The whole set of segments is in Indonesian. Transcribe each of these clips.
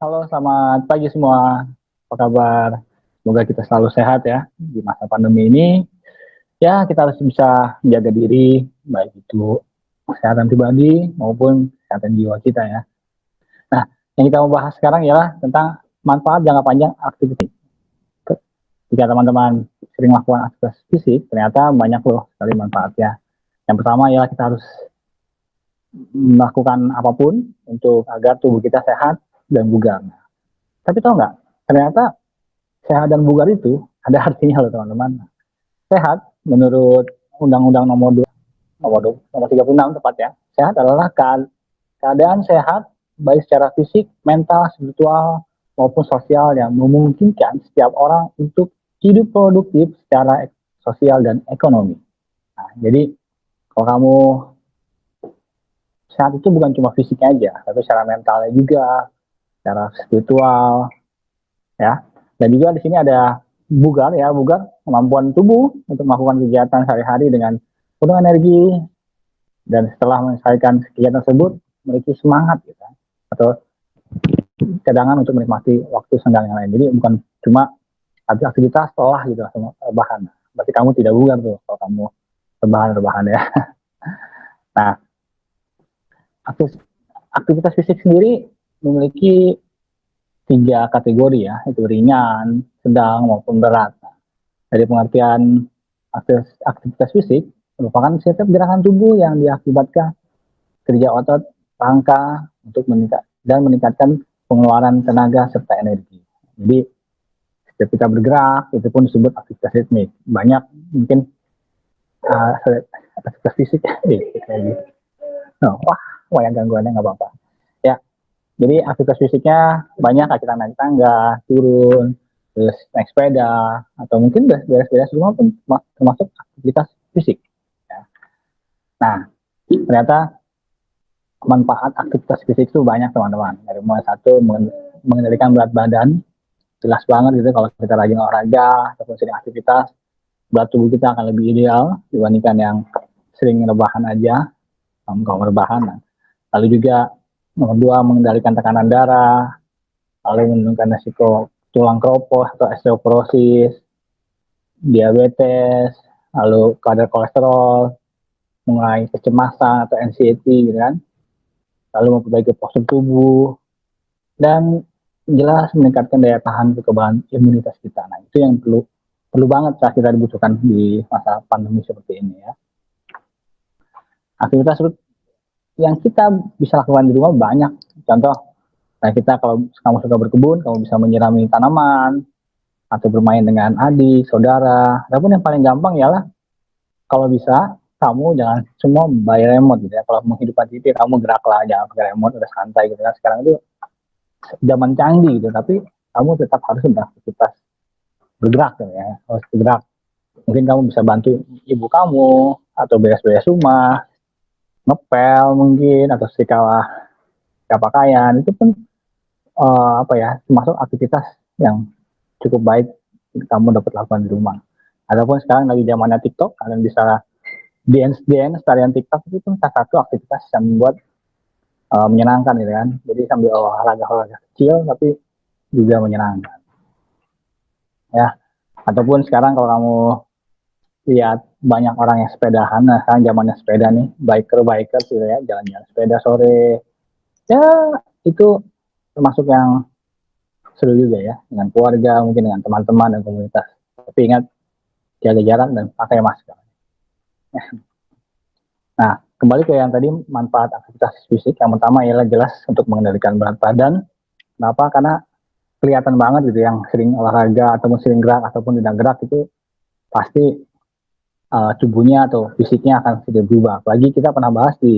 Halo, selamat pagi semua. Apa kabar? Semoga kita selalu sehat ya di masa pandemi ini. Ya, kita harus bisa menjaga diri, baik itu kesehatan pribadi maupun kesehatan jiwa kita ya. Nah, yang kita mau bahas sekarang ialah tentang manfaat jangka panjang aktivitas. Jika teman-teman sering melakukan aktivitas fisik, ternyata banyak loh sekali manfaatnya. Yang pertama ialah kita harus melakukan apapun untuk agar tubuh kita sehat dan bugar. Tapi tahu nggak, ternyata sehat dan bugar itu ada artinya loh teman-teman. Sehat menurut Undang-Undang nomor 36 tepatnya. Sehat adalah keadaan sehat baik secara fisik, mental, spiritual maupun sosial yang memungkinkan setiap orang untuk hidup produktif secara sosial dan ekonomi. Nah, jadi kalau kamu sehat itu bukan cuma fisiknya aja, tapi secara mentalnya juga, secara spiritual, ya. Dan juga di sini ada bugar ya, bugar kemampuan tubuh untuk melakukan kegiatan sehari-hari dengan penuh energi, dan setelah menyelesaikan kegiatan tersebut memiliki semangat gitu, atau cadangan untuk menikmati waktu senggang yang lain. Jadi bukan cuma aktivitas setelah gitu rebahan. Berarti kamu tidak bugar tuh kalau kamu rebahan ya. Nah, aktivitas fisik sendiri memiliki 3 kategori ya, itu ringan, sedang maupun berat. Dari pengertian aktivitas fisik merupakan setiap gerakan tubuh yang diakibatkan kerja otot, rangka untuk meningkatkan pengeluaran tenaga serta energi. Jadi setiap kita bergerak itu pun disebut aktivitas ritmik. Banyak mungkin aktivitas fisik kayak gitu. Wah, yang gangguannya nggak apa-apa. Ya, jadi aktivitas fisiknya banyak, kita naik tangga, turun, terus naik sepeda, atau mungkin beres-beres rumah pun termasuk aktivitas fisik. Ya. Nah, ternyata manfaat aktivitas fisik itu banyak teman-teman. Dari mulai satu mengendalikan berat badan, jelas banget gitu kalau kita rajin olahraga ataupun sering aktivitas, berat tubuh kita akan lebih ideal dibandingkan yang sering rebahan aja, kalau rebahan. Lalu juga nomor 2 mengendalikan tekanan darah, lalu menurunkan risiko tulang keropos atau osteoporosis, diabetes, lalu kadar kolesterol, mengurangi kecemasan atau anxiety gitu kan, lalu memperbaiki postur tubuh, dan jelas meningkatkan daya tahan kekebalan imunitas kita. Nah, itu yang perlu banget saat kita dibutuhkan di masa pandemi seperti ini ya. Aktivitas yang kita bisa lakukan di rumah banyak. Contoh, nah kita kalau kamu suka berkebun, kamu bisa menyirami tanaman atau bermain dengan adik, saudara. Ataupun yang paling gampang ialah kalau bisa kamu jangan semua by remote gitu ya. Kalau menghidupkan TV kamu geraklah, jangan pakai remote, udah santai gitu kan. Sekarang itu zaman canggih gitu, tapi kamu tetap harus beraktivitas, bergerak ya, harus bergerak. Mungkin kamu bisa bantu ibu kamu atau beres-beres rumah, ngepel mungkin, atau setrika pakaian. Itu pun termasuk aktivitas yang cukup baik kamu dapat lakukan di rumah. Ataupun sekarang lagi zamannya TikTok, kalian bisa dance tarian TikTok, itu pun salah satu aktivitas yang membuat menyenangkan gitu kan. Jadi sambil olahraga kecil tapi juga menyenangkan ya. Ataupun sekarang kalau kamu lihat banyak orang yang sepedahan, nah sekarang zamannya sepeda nih, biker gitu ya, jalan-jalan sepeda sore ya, itu termasuk yang seru juga ya, dengan keluarga, mungkin dengan teman-teman dan komunitas. Tapi ingat, jaga jarak dan pakai masker. Nah, kembali ke yang tadi, manfaat aktivitas fisik. Yang pertama ialah jelas untuk mengendalikan berat badan. Kenapa? Karena kelihatan banget gitu, yang sering olahraga ataupun sering gerak ataupun tidak gerak itu pasti tubuhnya atau fisiknya akan sedikit berubah. Apalagi kita pernah bahas di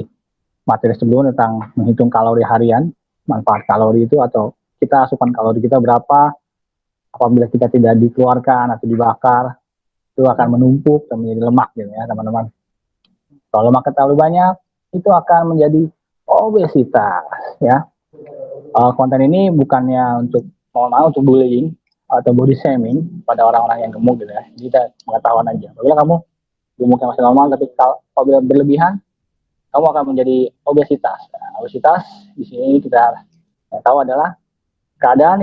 materi sebelumnya tentang menghitung kalori harian, manfaat kalori itu, atau kita asupan kalori kita berapa, apabila kita tidak dikeluarkan atau dibakar, itu akan menumpuk dan menjadi lemak gitu ya teman-teman. Kalau lemak terlalu banyak, itu akan menjadi obesitas ya. Konten ini bukannya untuk untuk bullying atau body shaming pada orang-orang yang gemuk gitu ya. Jadi kita pengetahuan aja. Apabila kamu gemuknya masih normal, tapi apabila berlebihan, kamu akan menjadi obesitas. Nah, obesitas di sini kita tahu adalah keadaan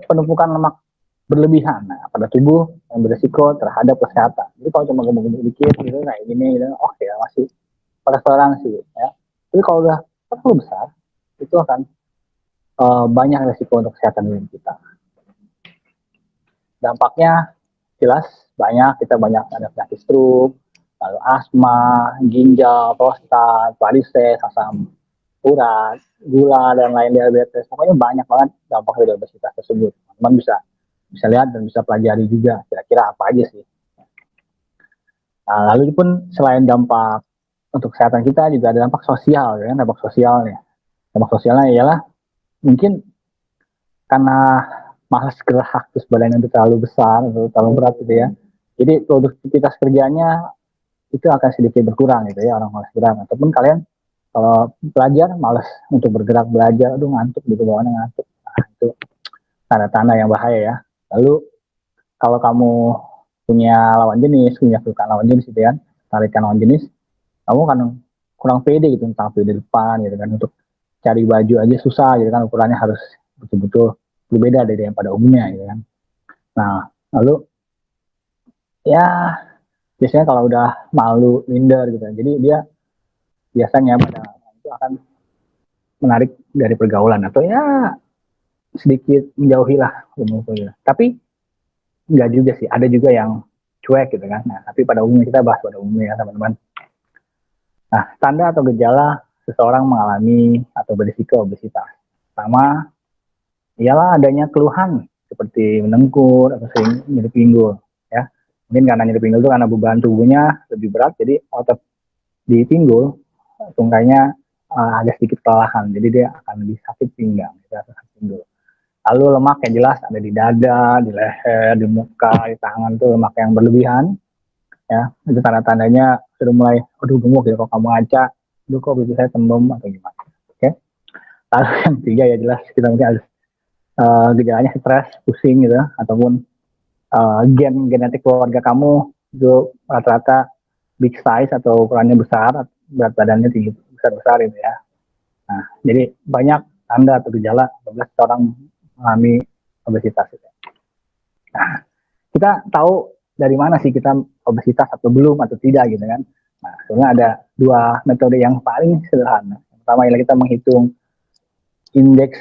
penumpukan lemak berlebihan pada tubuh yang beresiko terhadap kesehatan. Jadi kalau cuma gemuk-gemuk dikit gitu kayak gini gitu, oke ya masih pada toleransi ya. Tapi kalau udah terlalu besar itu akan banyak resiko untuk kesehatan kita. Dampaknya jelas banyak, kita banyak ada penyakit stroke, lalu asma, ginjal, prostat, varises, asam urat, gula dan lain diabetes. Pokoknya banyak banget dampak dari obesitas tersebut. Teman bisa bisa lihat dan bisa pelajari juga kira-kira apa aja sih. Nah, lalu pun selain dampak untuk kesehatan kita juga ada dampak sosial, ya kan? Dampak sosialnya. Dampak sosialnya ialah mungkin karena malas gerak terus badannya itu terlalu besar atau terlalu berat gitu ya. Jadi produktivitas kerjanya itu akan sedikit berkurang gitu ya, orang malas gerak. Ataupun kalian kalau belajar malas untuk bergerak belajar, aduh ngantuk gitu, bawaannya ngantuk. Nah, itu tanda-tanda yang bahaya ya. Lalu kalau kamu punya lawan jenis, punya suka lawan jenis gitu kan, tarikan lawan jenis, kamu kan kurang pede gitu tampil di depan gitu kan, untuk cari baju aja susah gitu kan, ukurannya harus betul-betul berbeda dari yang pada umumnya gitu kan. Nah, lalu ya biasanya kalau udah malu, minder gitu kan, jadi dia biasanya pada itu akan menarik dari pergaulan atau ya sedikit menjauhi lah gitu. Tapi enggak juga sih, ada juga yang cuek gitu kan. Nah, tapi pada umumnya kita bahas pada umumnya ya teman-teman. Nah, tanda atau gejala seseorang mengalami atau berisiko obesitas. Pertama, ialah adanya keluhan seperti menengkur atau sering nyeri pinggul. Ya, mungkin karena nyeri pinggul itu karena beban tubuhnya lebih berat, jadi otot di pinggul tungkainya agak sedikit kelelahan, jadi dia akan lebih sakit pinggang, sakit pinggul. Lalu lemak yang jelas ada di dada, di leher, di muka, di tangan tuh lemak yang berlebihan. Ya, itu tanda-tandanya sudah mulai, aduh gemuk ya, kalau kamu ngaca, aduh kok bisa saya tembem atau gimana. Oke. Lalu yang ketiga ya jelas kita mungkin harus gejalanya stres, pusing gitu, ataupun gen genetik keluarga kamu itu rata-rata big size atau ukurannya besar, berat badannya tinggi besar-besar itu ya. Nah, jadi banyak tanda atau gejala apabila seorang mengalami obesitas itu. Nah, kita tahu dari mana sih kita obesitas atau belum atau tidak gitu kan. Nah, sebenarnya ada dua metode yang paling sederhana. Yang pertama ialah kita menghitung indeks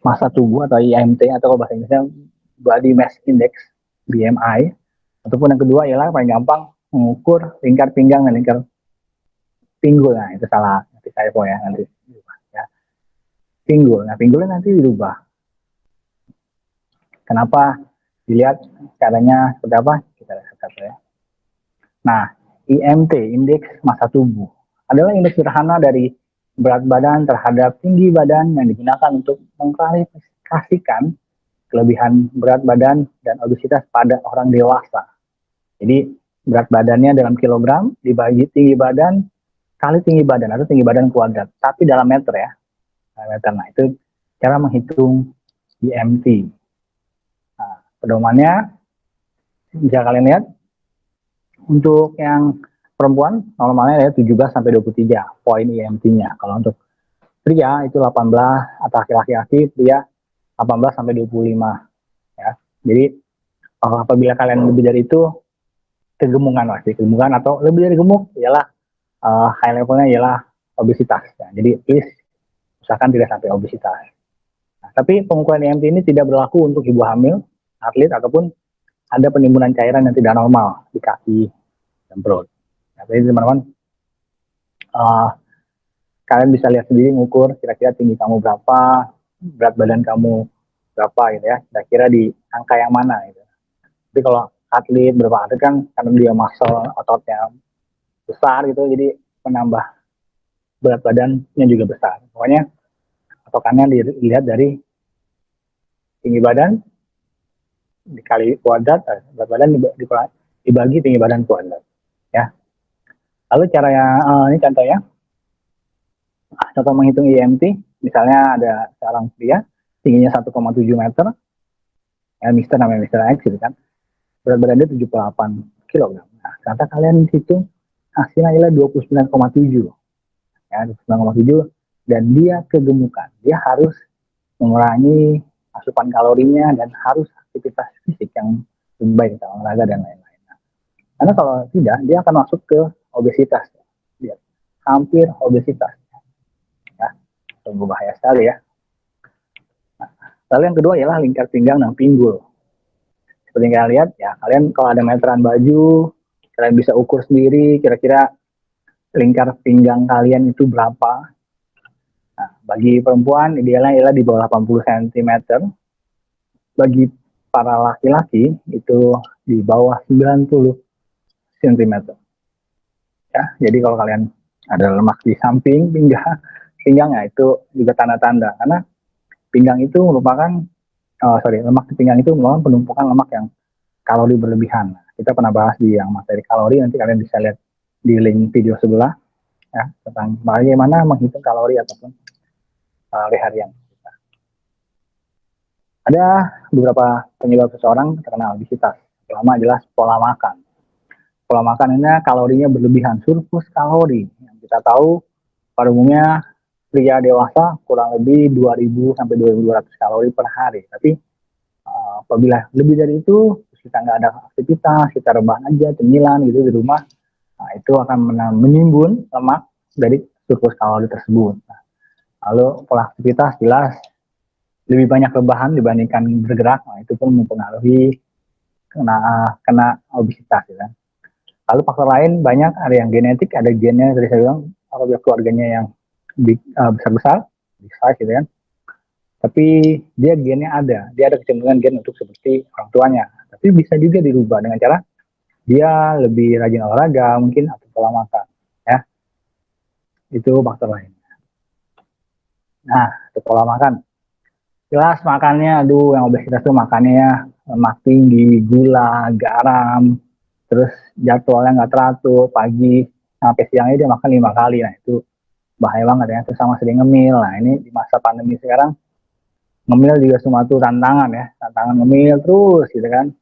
massa tubuh atau IMT atau bahasa Inggrisnya body mass index BMI. Ataupun yang kedua ialah paling gampang mengukur lingkar pinggang dan lingkar pinggul. Nah, itu salah. Nanti saya ya nanti dirubah ya. Pinggul. Nah, pinggulnya nanti dirubah. Kenapa? Dilihat caranya seperti apa? Kita lihat satu ya. Nah, IMT, indeks massa tubuh, adalah indeks sederhana dari berat badan terhadap tinggi badan yang digunakan untuk mengklarifikasikan kelebihan berat badan dan obesitas pada orang dewasa. Jadi, berat badannya dalam kilogram dibagi tinggi badan kali tinggi badan atau tinggi badan kuadrat, tapi dalam meter ya. Meter. Nah, itu cara menghitung IMT. Nah, pedomannya bisa kalian lihat untuk yang perempuan normalnya ya 17 sampai 23 poin IMT-nya. Kalau untuk pria itu 18 atau laki-laki pria 18 sampai 25 ya. Jadi apabila kalian lebih dari itu kegemukan atau lebih dari gemuk ialah high levelnya ialah obesitas ya. Jadi please usahakan tidak sampai obesitas. Nah, tapi pengukuran IMT ini tidak berlaku untuk ibu hamil, atlet ataupun ada penimbunan cairan yang tidak normal di kaki dan perut. Nah, jadi teman-teman, kalian bisa lihat sendiri mengukur kira-kira tinggi kamu berapa, berat badan kamu berapa gitu ya, kira-kira di angka yang mana gitu. Tapi kalau atlet, berapa atlet kan karena dia muscle ototnya besar gitu, jadi menambah berat badannya juga besar. Pokoknya patokannya dilihat dari tinggi badan dikali kuadrat, berat badan dibagi tinggi badan kuadrat ya. Lalu cara yang ini contohnya, contoh menghitung IMT, misalnya ada seorang pria tingginya 1,7 meter, ya Mister namanya Mister X gitu kan, berat badan dia 78 kg. Nah, kata kalian hitung hasilnya adalah 29,7 ya, 29,7, dan dia kegemukan. Dia harus mengurangi asupan kalorinya, dan harus aktivitas fisik yang lebih baik, olahraga dan lain-lain. Karena kalau tidak, dia akan masuk ke obesitas. Dia hampir obesitas. Ya, sungguh bahaya sekali ya. Nah, lalu yang kedua ialah lingkar pinggang dan pinggul. Seperti yang kalian lihat, ya kalian kalau ada meteran baju, kalian bisa ukur sendiri kira-kira lingkar pinggang kalian itu berapa. Nah, bagi perempuan idealnya ialah di bawah 80 cm. Bagi para laki-laki itu di bawah 90 cm. Ya, jadi kalau kalian ada lemak di samping pinggangnya itu juga tanda-tanda, karena pinggang itu merupakan lemak di pinggang itu merupakan penumpukan lemak yang kalori berlebihan. Kita pernah bahas di yang materi kalori, nanti kalian bisa lihat di link video sebelah ya, tentang bagaimana menghitung kalori ataupun kalori harian. Ada beberapa penyebab seseorang terkena obesitas. Pertama jelas pola makan. Pola makannya kalorinya berlebihan, surplus kalori. Yang kita tahu pada umumnya pria dewasa kurang lebih 2000 sampai 2200 kalori per hari. Tapi apabila lebih dari itu, kita nggak ada aktivitas, kita rebahan aja, cemilan gitu di rumah, nah, itu akan menimbun lemak dari surplus kalori tersebut. Nah, lalu pola aktivitas jelas lebih banyak rebahan dibandingkan bergerak, nah, itu pun mempengaruhi kena obesitas. Ya. Lalu faktor lain banyak, ada yang genetik, ada gennya dari saya bilang, apabila keluarganya yang besar-besar, size gitu kan. Tapi dia gennya dia ada kecenderungan gen untuk seperti orang tuanya. Tapi bisa juga dirubah dengan cara dia lebih rajin olahraga mungkin, atau pola makan. Ya, itu faktor lain. Nah, itu pola makan. Jelas makannya, yang obesitas tuh makannya lemak tinggi, gula, garam, terus jadwalnya nggak teratur, pagi sampai siangnya dia makan 5 kali. Nah, itu bahaya banget ya. Terus sama sering ngemil. Nah, ini di masa pandemi sekarang, ngemil juga suatu tantangan ya. Tantangan ngemil terus gitu kan.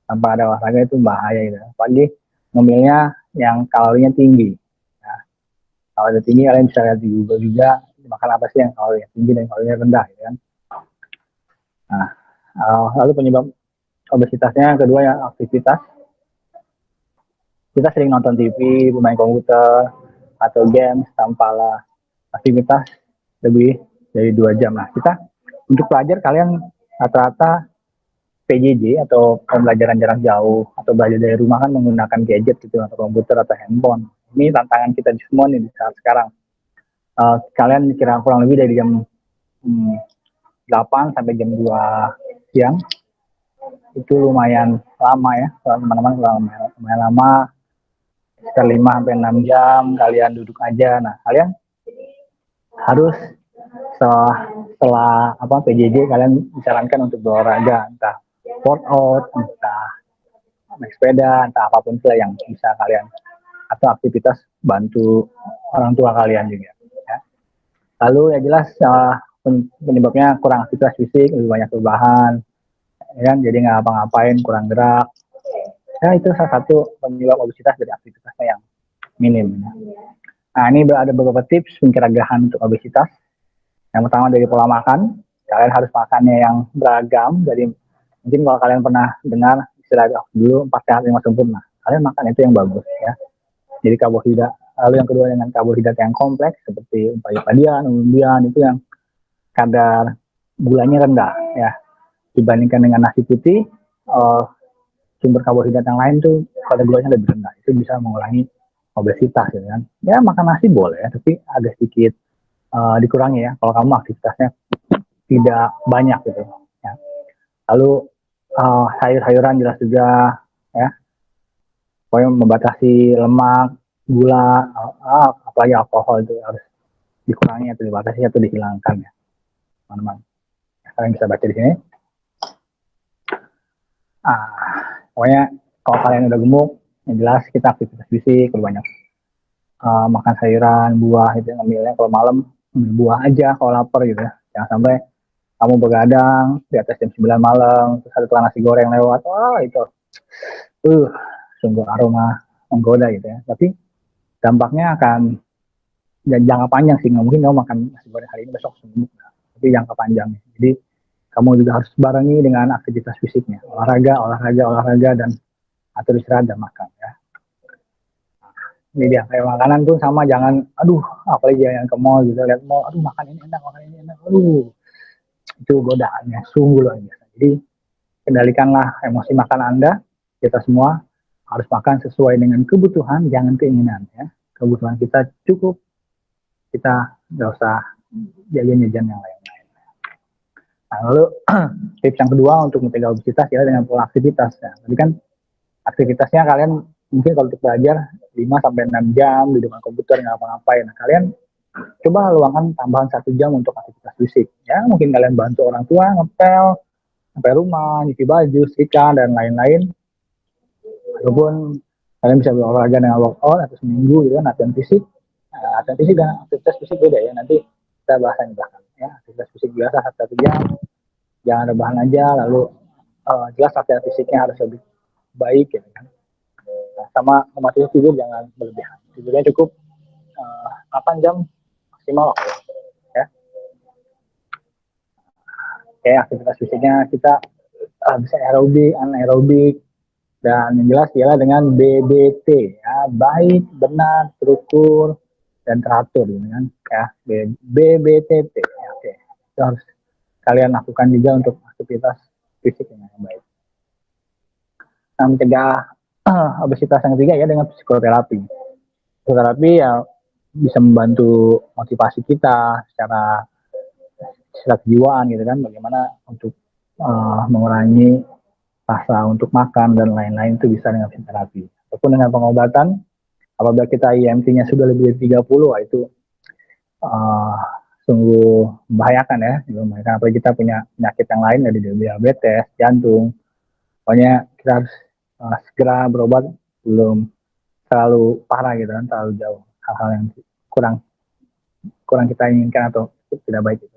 Tanpa ada olahraga itu bahaya gitu. Pagi ngemilnya yang kalorinya tinggi. Nah, kalau ada tinggi, kalian bisa lihat di Google juga, makan apa sih yang kalorinya tinggi dan kalorinya rendah gitu kan. Nah, lalu penyebab obesitasnya kedua ya aktivitas. Kita sering nonton TV, bermain komputer, atau games tanpa aktivitas lebih dari 2 jam. Nah, kita untuk pelajar, kalian rata-rata PJJ atau pembelajaran jarak jauh atau belajar dari rumah kan menggunakan gadget gitu, atau komputer atau handphone. Ini tantangan kita semua nih di saat sekarang. Kalian kira kurang lebih dari jam 8 sampai jam 2 siang itu lumayan lama ya, teman-teman, lumayan lama, sekitar 5 sampai 6 jam kalian duduk aja. Nah, kalian harus setelah PJJ kalian disarankan untuk berolahraga, entah workout, entah naik sepeda, entah apapun itu yang bisa kalian, atau aktivitas bantu orang tua kalian juga ya. Lalu ya jelas penyebabnya kurang aktivitas fisik, lebih banyak rebahan ya, jadi nggak apa-ngapain, kurang gerak ya, itu salah satu penyebab obesitas dari aktivitasnya yang minim ya. Nah, ini ada beberapa tips pencegahan untuk obesitas. Yang pertama dari pola makan, kalian harus makannya yang beragam. Jadi mungkin kalau kalian pernah dengar istilah dulu 4 sehat 5 sempurna, kalian makan itu yang bagus ya. Jadi karbohidrat. Lalu yang kedua dengan karbohidrat yang kompleks seperti padi-padian, umbi-umbian, itu yang kadar gulanya rendah ya. Dibandingkan dengan nasi putih, sumber karbohidrat yang lain tuh kadar gulanya lebih rendah. Itu bisa mengurangi obesitas gitu kan. Ya, makan nasi boleh ya, tapi agak sedikit dikurangi ya kalau kamu aktivitasnya tidak banyak gitu ya. Lalu sayur-sayuran jelas juga ya, pokoknya membatasi lemak, gula, apalagi alkohol itu harus dikurangi atau dibatasi atau dihilangkan ya, teman-teman. Kalian bisa baca di sini. Pokoknya kalau kalian udah gemuk, yang jelas kita aktivitas fisik, banyak makan sayuran, buah itu, ngambilnya kalau malam buah aja kalau lapar gitu ya. Jangan sampai kamu begadang di atas jam 9 malam, terus ada tukang nasi goreng lewat, wah itu sungguh aroma menggoda gitu ya. Tapi dampaknya akan jangka panjang sih, nggak mungkin kamu makan nasi goreng hari ini besok sembuh. tapi jangka panjang. Jadi kamu juga harus barengi dengan aktivitas fisiknya, olahraga, dan atur istirahat dan makan ya. Ini dia, kayak makanan pun sama, jangan aduh apalagi yang ke mall gitu, lihat mall, aduh makan ini enak, aduh itu godaannya sungguh luar biasa. Jadi kendalikanlah emosi makan Anda. Kita semua harus makan sesuai dengan kebutuhan, jangan keinginan ya. Kebutuhan kita cukup, kita nggak usah jajan-jajan yang lain-lain. Nah, lalu tips yang kedua untuk mencegah obesitas ya dengan pola aktivitas. Ya. Jadi kan aktivitasnya kalian mungkin kalau untuk belajar 5 sampai 6 jam di depan komputer nggak apa-ngapain. Nah, kalian coba luangkan tambahan 1 jam untuk aktivitas fisik. Ya, mungkin kalian bantu orang tua ngepel sampai rumah, nyuci baju, setrika dan lain-lain. Ataupun kalian bisa berolahraga dengan workout atau seminggu gitu kan, latihan fisik. Nah, latihan fisik dan aktivitas fisik beda ya. Nanti kita bahas yang belakang ya. Aktivitas fisik biasa 1 jam, jangan rebahan aja. Lalu jelas latihan fisiknya harus lebih baik ya kan. Nah, sama mematuhi tidur jangan berlebihan. Tidurnya cukup 8 jam maksimal ya. Oke, aktivitas fisiknya kita bisa aerobik, anaerobik, dan yang jelas ialah dengan BBT ya, baik, benar, terukur, dan teratur gitu kan ya. BBTT ya, oke. Itu harus kalian lakukan juga untuk aktivitas fisik yang baik. Nah, mencegah obesitas yang ketiga ya dengan psikoterapi. Psikoterapi ya bisa membantu motivasi kita secara kejiwaan gitu kan, bagaimana untuk mengurangi rasa untuk makan dan lain-lain, itu bisa dengan psikoterapi. Ataupun dengan pengobatan, apabila kita IMT-nya sudah lebih dari 30, itu sungguh membahayakan ya. Apalagi kita punya penyakit yang lain, dari diabetes, jantung. Pokoknya kita harus segera berobat belum terlalu parah gitu kan, terlalu jauh. Hal-hal yang kurang kita inginkan atau tidak baik gitu.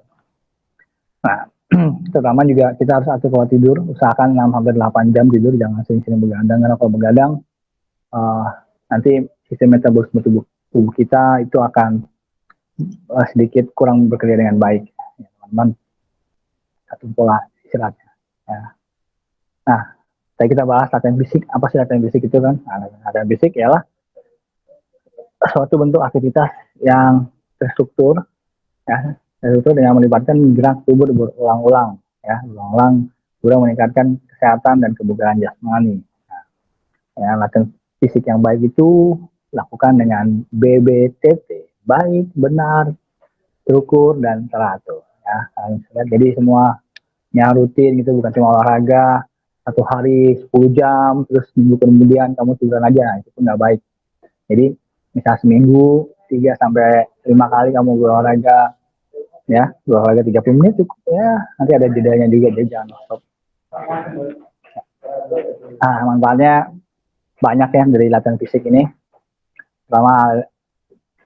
Nah, terutama juga kita harus atur pola tidur, usahakan 6-8 jam tidur, jangan sering-sering begadang, karena kalau begadang nanti sistem metabolisme tubuh kita itu akan sedikit kurang bekerja dengan baik ya, teman-teman. Atur pola istirahatnya ya. Nah, tadi kita bahas latihan fisik. Apa sih latihan fisik itu kan? Nah, latihan fisik ialah suatu bentuk aktivitas yang terstruktur ya, dengan melibatkan gerak tubuh berulang-ulang ya, berulang-ulang guna meningkatkan kesehatan dan kebugaran jasmani. Nah, ya, latihan fisik yang baik itu lakukan dengan BBTT, baik, benar, terukur, dan teratur ya. Jadi semuanya rutin gitu, bukan cuma olahraga 1 hari 10 jam terus minggu kemudian kamu tiduran aja, itu pun nggak baik. Jadi misal seminggu 3-5 kali kamu berolahraga ya, berolahraga 30 menit cukup ya, nanti ada jedanya juga, jadi jangan stop. Nah, manfaatnya banyak ya dari latihan fisik ini. Pertama,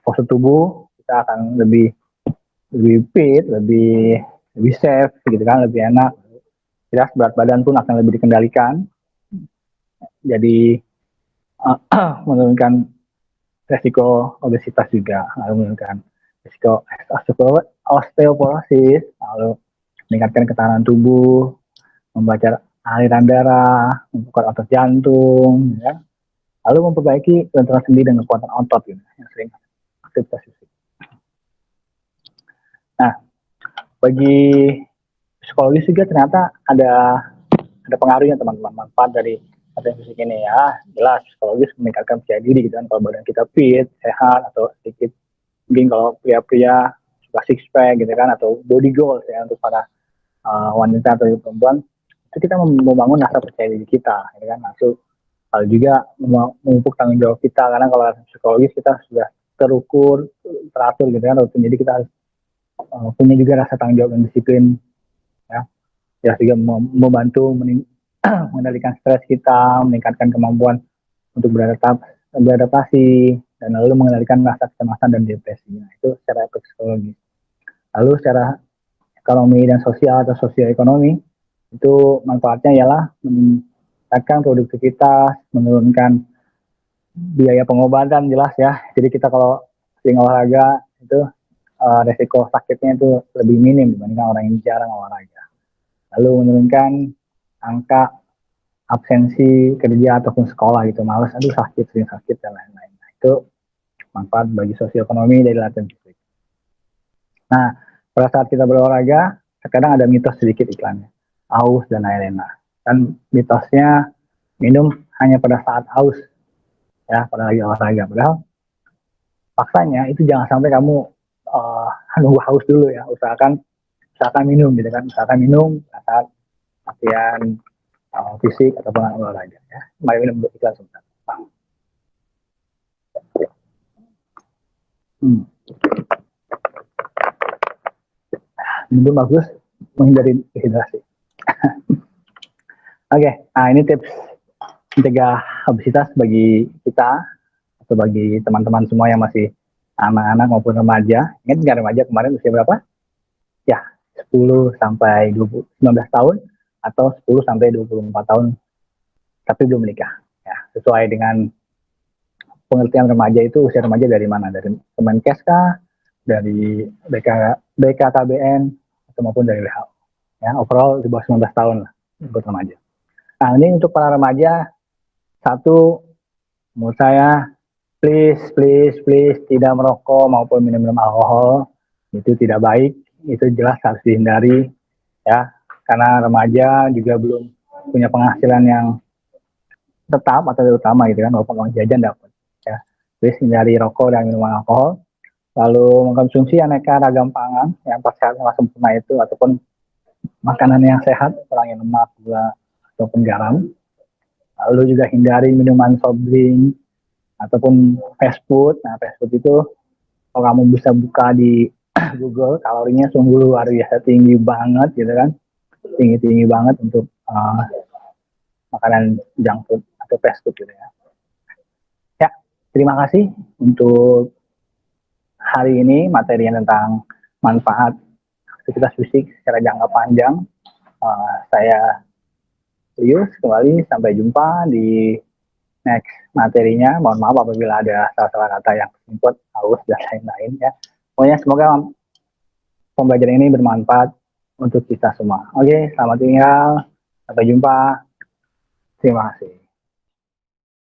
postur tubuh kita akan lebih fit, lebih safe gitu kan, lebih enak. Jelas berat badan pun akan lebih dikendalikan. Jadi menurunkan resiko obesitas juga, lalu menurunkan risiko osteoporosis, lalu meningkatkan ketahanan tubuh, membaca aliran darah, memperkuat otot jantung, ya. Lalu memperbaiki kelenturan sendi dan kekuatan otot gitu, yang sering aktivitas fisik. Nah, bagi psikologis juga ternyata ada pengaruhnya teman-teman, manfaat dari latihan fisik ini ya. Jelas psikologis meningkatkan percaya diri gitu kan, kalau badan kita fit, sehat, atau sedikit mungkin kalau pria-pria suka six pack gitu kan, atau body goals ya untuk para wanita atau perempuan, itu kita membangun rasa percaya diri kita gitu kan. Lalu juga memupuk tanggung jawab kita, karena kalau psikologis kita sudah terukur, teratur gitu kan, jadi kita harus punya juga rasa tanggung jawab dan disiplin ya. Ya juga membantu mengendalikan stres kita, meningkatkan kemampuan untuk beradaptasi, dan lalu mengendalikan rasa kecemasan dan depresi. Nah, itu secara psikologi. Lalu secara ekonomi dan sosial atau sosioekonomi, itu manfaatnya ialah meningkatkan produktivitas, menurunkan biaya pengobatan, jelas ya. Jadi kita kalau sering olahraga itu resiko sakitnya itu lebih minim dibandingkan orang yang jarang olahraga. Lalu menurunkan angka absensi kerja ataupun sekolah gitu, malas, aduh sakit, sering sakit dan lain-lain. Nah, itu manfaat bagi sosioekonomi dari latihan fisik. Nah, pada saat kita berolahraga, terkadang ada mitos sedikit iklannya, aus dan lain-lain. Dan mitosnya minum hanya pada saat aus, ya, pada lagi olahraga. Padahal faktanya itu jangan sampai kamu nunggu haus dulu ya, usahakan minum gitu kan, usahakan minum saat latihan fisik ataupun olahraga ya. Mari minum iklan sebentar. Minum bagus menghindari dehidrasi. Oke, nah ini tips mencegah obesitas bagi kita atau bagi teman-teman semua yang masih anak-anak maupun remaja. Ingat nggak remaja kemarin usia berapa? Ya, 10 sampai 19 tahun atau 10 sampai 24 tahun tapi belum menikah. Ya, sesuai dengan pengertian remaja itu usia remaja dari mana? Dari Kemenkes kah? Dari BKKBN atau maupun dari WHO. Ya, overall di bawah 19 tahun lah untuk remaja. Nah, ini untuk para remaja, satu, menurut saya, please tidak merokok maupun minum alkohol, itu tidak baik, itu jelas harus dihindari, ya, karena remaja juga belum punya penghasilan yang tetap atau utama gitu kan, walaupun uang jajan dapat, ya. Please hindari rokok dan minuman alkohol, lalu mengkonsumsi aneka ragam pangan yang pas sehat sama sempurna itu, ataupun makanan yang sehat, kurangi lemak, gula, ataupun garam. Lalu juga hindari minuman soft drink ataupun fast food. Nah, fast food itu kalau kamu bisa buka di Google, kalorinya sungguh luar biasa tinggi banget gitu kan, tinggi banget untuk makanan junk food atau fast food gitu ya. Ya, terima kasih untuk hari ini materinya tentang manfaat aktivitas fisik secara jangka panjang. Saya Lius kembali, sampai jumpa di next materinya. Mohon maaf apabila ada salah-salah kata yang input, haus dan lain-lain ya. Pokoknya semoga pembelajaran ini bermanfaat untuk kita semua. Oke, selamat tinggal, sampai jumpa, terima kasih.